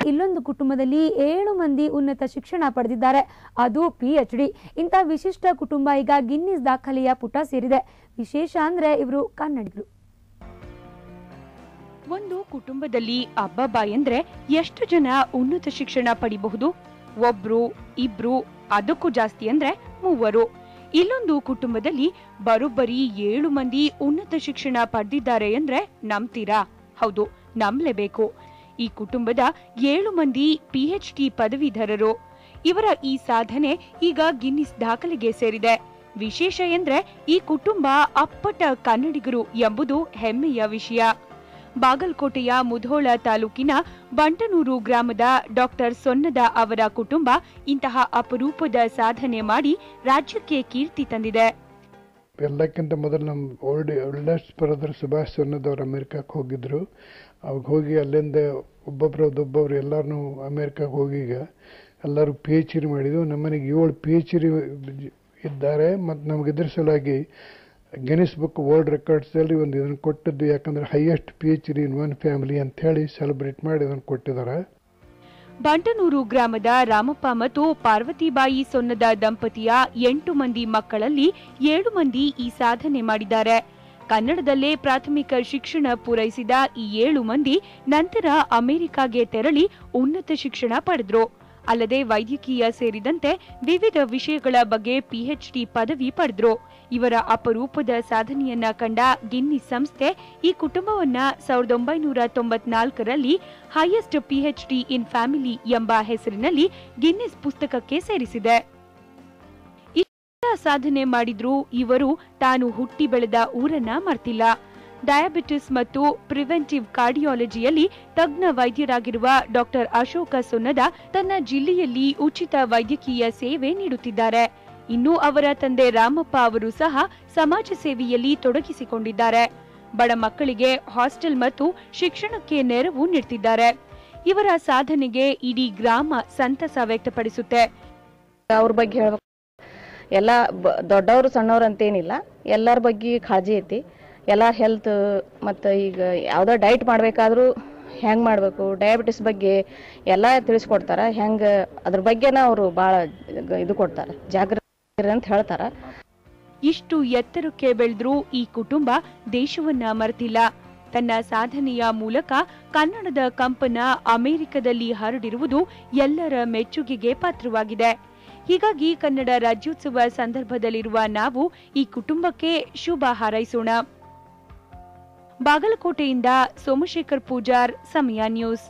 ಇಲ್ಲೊಂದು ಕುಟುಂಬದಲ್ಲಿ 7 ಮಂದಿ ಉನ್ನತ ಶಿಕ್ಷಣ ಪಡೆದಿದ್ದಾರೆ, ಅದು PhD. ಇಂಥ ವಿಶಿಷ್ಟ ಕುಟುಂಬ ಈಗ ಗಿನ್ನಿಸ್ ದಾಖಲೆಯ ಪುಟ ಸೇರಿದೆ. ವಿಶೇಷ ಅಂದ್ರೆ ಇವರು ಕನ್ನಡಿಗರು. ಒಂದು ಕುಟುಂಬದಲ್ಲಿ ಅಬ್ಬಬ್ಬಾ ಎಂದ್ರೆ ಎಷ್ಟು ಜನ ಉನ್ನತ ಶಿಕ್ಷಣ ಪಡಿಬಹುದು? ಒಬ್ರು, ಇಬ್ರು, ಅದಕ್ಕೂ ಜಾಸ್ತಿ ಅಂದ್ರೆ 3. ಇಲ್ಲೊಂದು ಕುಟುಂಬದಲ್ಲಿ ಬರೋಬ್ಬರಿ 7 ಮಂದಿ ಉನ್ನತ ಶಿಕ್ಷಣ ಪಡೆದಿದ್ದಾರೆ ಅಂದ್ರೆ ನಂಬ್ತೀರಾ? ಹೌದು, ನಂಬಲೇಬೇಕು. ಈ ಕುಟುಂಬದ 7 ಮಂದಿ PhD ಪದವೀಧರರು. ಇವರ ಈ ಸಾಧನೆ ಈಗ ಗಿನ್ನಿಸ್ ದಾಖಲೆಗೆ ಸೇರಿದೆ. ವಿಶೇಷ ಎಂದ್ರೆ ಈ ಕುಟುಂಬ ಅಪ್ಪಟ ಕನ್ನಡಿಗರು ಎಂಬುದು ಹೆಮ್ಮೆಯ ವಿಷಯ. ಬಾಗಲಕೋಟೆಯ ಮುಧೋಳ ತಾಲೂಕಿನ ಬಂಟನೂರು ಗ್ರಾಮದ ಡಾಕ್ಟರ್ ಸೊನ್ನದ ಅವರ ಕುಟುಂಬ ಇಂತಹ ಅಪರೂಪದ ಸಾಧನೆ ಮಾಡಿ ರಾಜ್ಯಕ್ಕೆ ಕೀರ್ತಿ ತಂದಿದೆ. ಎಲ್ಲಕ್ಕಿಂತ ಮೊದಲು ನಮ್ಮ ಓಲ್ಡೆಸ್ಟ್ ಬ್ರದರ್ ಸುಭಾಷ್ ಸೊನ್ನದ ಅವರು ಅಮೆರಿಕಕ್ಕೆ ಹೋಗಿದ್ರು. ಅವಾಗ ಹೋಗಿ ಅಲ್ಲಿಂದ ಒಬ್ಬೊಬ್ರು ಎಲ್ಲರೂ ಅಮೆರಿಕಕ್ಕೆ ಹೋಗಿ ಈಗ ಎಲ್ಲರೂ PhD ಮಾಡಿದ್ವು. ನಮ್ಮನೆಗೆ 7 PhD ಇದ್ದಾರೆ. ಮತ್ತು ನಮ್ಗೆ ಇದ್ರ ಸಲುವಾಗಿ ಗಿನ್ನಿಸ್ ಬುಕ್ ವರ್ಲ್ಡ್ ರೆಕಾರ್ಡ್ಸಲ್ಲಿ ಒಂದು ಇದನ್ನು ಕೊಟ್ಟಿದ್ದು. ಯಾಕಂದರೆ highest PhD in one family ಅಂತ ಹೇಳಿ ಸೆಲೆಬ್ರೇಟ್ ಮಾಡಿ ಇದನ್ನು ಕೊಟ್ಟಿದ್ದಾರೆ. ಬಂಟನೂರು ಗ್ರಾಮದ ರಾಮಪ್ಪ ಮತ್ತು ಪಾರ್ವತಿಬಾಯಿ ಸೊನ್ನದ ದಂಪತಿಯ 8 ಮಂದಿ ಮಕ್ಕಳಲ್ಲಿ 7 ಮಂದಿ ಈ ಸಾಧನೆ ಮಾಡಿದ್ದಾರೆ. ಕನ್ನಡದಲ್ಲೇ ಪ್ರಾಥಮಿಕ ಶಿಕ್ಷಣ ಪೂರೈಸಿದ ಈ 7 ಮಂದಿ ನಂತರ ಅಮೆರಿಕಾಗೆ ತೆರಳಿ ಉನ್ನತ ಶಿಕ್ಷಣ ಪಡೆದ್ರು. ಅಲ್ಲದೆ ವೈದ್ಯಕೀಯ ಸೇರಿದಂತೆ ವಿವಿಧ ವಿಷಯಗಳ ಬಗ್ಗೆ PhD ಪದವಿ ಪಡೆದ್ರು. ಇವರ ಅಪರೂಪದ ಸಾಧನೆಯನ್ನ ಕಂಡ ಗಿನ್ನಿಸ್ ಸಂಸ್ಥೆ ಈ ಕುಟುಂಬವನ್ನ 1994ರಲ್ಲಿ ಹೈಯೆಸ್ಟ್ PhD ಇನ್ ಫ್ಯಾಮಿಲಿ ಎಂಬ ಹೆಸರಿನಲ್ಲಿ ಗಿನ್ನಿಸ್ ಪುಸ್ತಕಕ್ಕೆ ಸೇರಿಸಿದೆ. ಇಷ್ಟ ಸಾಧನೆ ಮಾಡಿದ್ರೂ ಇವರು ತಾನು ಹುಟ್ಟಿ ಬೆಳೆದ ಊರನ್ನ ಮರ್ತಿಲ್ಲ. ಡಯಾಬಿಟಿಸ್ ಮತ್ತು ಪ್ರಿವೆಂಟಿವ್ ಕಾರ್ಡಿಯಾಲಜಿಯಲ್ಲಿ ತಜ್ಞ ವೈದ್ಯರಾಗಿರುವ ಡಾಕ್ಟರ್ ಅಶೋಕ ಸೊನ್ನದ ತನ್ನ ಜಿಲ್ಲೆಯಲ್ಲಿ ಉಚಿತ ವೈದ್ಯಕೀಯ ಸೇವೆ ನೀಡುತ್ತಿದ್ದಾರೆ. ಇನ್ನು ಅವರ ತಂದೆ ರಾಮಪ್ಪ ಅವರು ಸಹ ಸಮಾಜ ಸೇವೆಯಲ್ಲಿ ತೊಡಗಿಸಿಕೊಂಡಿದ್ದಾರೆ. ಬಡ ಮಕ್ಕಳಿಗೆ ಹಾಸ್ಟೆಲ್ ಮತ್ತು ಶಿಕ್ಷಣಕ್ಕೆ ನೆರವು ನೀಡುತ್ತಿದ್ದಾರೆ. ಇವರ ಸಾಧನೆಗೆ ಇಡೀ ಗ್ರಾಮ ಸಂತಸ ವ್ಯಕ್ತಪಡಿಸುತ್ತೆ. ಅವ್ರ ಬಗ್ಗೆ ಹೇಳ್ಬೇಕು, ಎಲ್ಲ ದೊಡ್ಡವರು ಸಣ್ಣವ್ರು ಅಂತೇನಿಲ್ಲ, ಎಲ್ಲರ ಬಗ್ಗೆ ಕಾಳಜಿ ಐತಿ. ಎಲ್ಲ ಹೆಲ್ತ್ ಮತ್ತು ಈಗ ಯಾವುದೋ ಡೈಟ್ ಮಾಡಬೇಕಾದ್ರೂ ಹೆಂಗೆ ಮಾಡಬೇಕು, ಡಯಾಬಿಟಿಸ್ ಬಗ್ಗೆ ಎಲ್ಲ ತಿಳಿಸ್ಕೊಡ್ತಾರೆ. ಹೆಂಗೆ ಅದ್ರ ಬಗ್ಗೆನ ಅವರು ಭಾಳ ಇದು ಕೊಡ್ತಾರೆ, ಜಾಗೃತಿ ಅಂತ ಹೇಳ್ತಾರೆ. ಇಷ್ಟು ಎತ್ತರಕ್ಕೆ ಬೆಳೆದ್ರೂ ಈ ಕುಟುಂಬ ದೇಶವನ್ನ ಮರೆತಿಲ್ಲ. ತನ್ನ ಸಾಧನೆಯ ಮೂಲಕ ಕನ್ನಡದ ಕಂಪನ ಅಮೆರಿಕದಲ್ಲಿ ಹರಡಿರುವುದು ಎಲ್ಲರ ಮೆಚ್ಚುಗೆಗೆ ಪಾತ್ರವಾಗಿದೆ. ಹೀಗಾಗಿ ಕನ್ನಡ ರಾಜ್ಯೋತ್ಸವ ಸಂದರ್ಭದಲ್ಲಿರುವ ನಾವು ಈ ಕುಟುಂಬಕ್ಕೆ ಶುಭ ಹಾರೈಸೋಣ. ಬಾಗಲಕೋಟೆಯಿಂದ ಸೋಮಶೇಖರ್ ಪೂಜಾರ್, ಸಮಯ ನ್ಯೂಸ್.